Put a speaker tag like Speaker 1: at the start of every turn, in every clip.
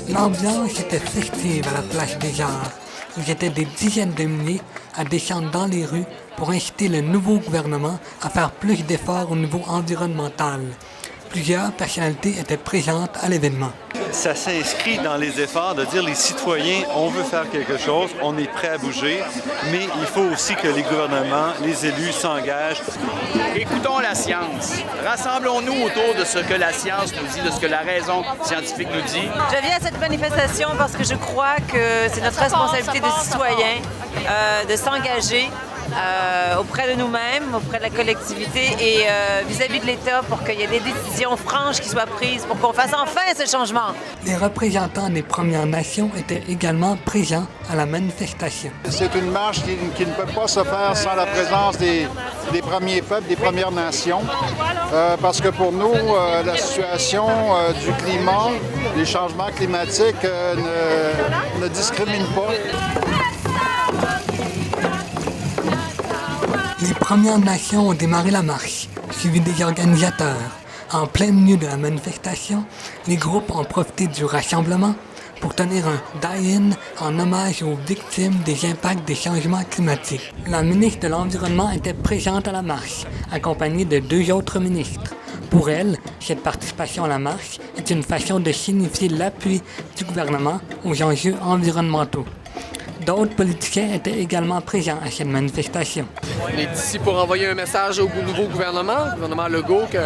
Speaker 1: L'ambiance était festive à la place des Arts. Ils étaient des dizaines de milliers à descendre dans les rues pour inciter le nouveau gouvernement à faire plus d'efforts au niveau environnemental. Plusieurs personnalités étaient présentes à l'événement.
Speaker 2: Ça s'inscrit dans les efforts de dire les citoyens, on veut faire quelque chose, on est prêt à bouger, mais il faut aussi que les gouvernements, les élus s'engagent.
Speaker 3: Écoutons la science. Rassemblons-nous autour de ce que la science nous dit, de ce que la raison scientifique nous dit.
Speaker 4: Je viens à cette manifestation parce que je crois que c'est notre responsabilité de citoyens de s'engager auprès de nous-mêmes, auprès de la collectivité et vis-à-vis de l'État pour qu'il y ait des décisions franches qui soient prises pour qu'on fasse enfin ce changement.
Speaker 1: Les représentants des Premières Nations étaient également présents à la manifestation.
Speaker 5: C'est une marche qui ne peut pas se faire sans la présence des premiers peuples, des Premières Nations, parce que pour nous, la situation du climat, les changements climatiques ne discriminent pas.
Speaker 1: Les Premières Nations ont démarré la marche, suivies des organisateurs. En plein milieu de la manifestation, les groupes ont profité du rassemblement pour tenir un die-in en hommage aux victimes des impacts des changements climatiques. La ministre de l'Environnement était présente à la marche, accompagnée de 2 autres ministres. Pour elle, cette participation à la marche est une façon de signifier l'appui du gouvernement aux enjeux environnementaux. D'autres politiciens étaient également présents à cette manifestation.
Speaker 6: On est ici pour envoyer un message au nouveau gouvernement Legault, que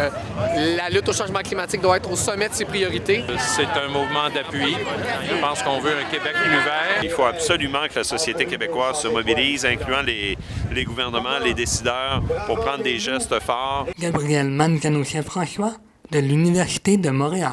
Speaker 6: la lutte au changement climatique doit être au sommet de ses priorités.
Speaker 7: C'est un mouvement d'appui. Je pense qu'on veut un Québec plus vert. Il faut absolument que la société québécoise se mobilise, incluant les gouvernements, les décideurs, pour prendre des gestes forts.
Speaker 1: Gabriel Manzano-Saint-François de l'Université de Montréal.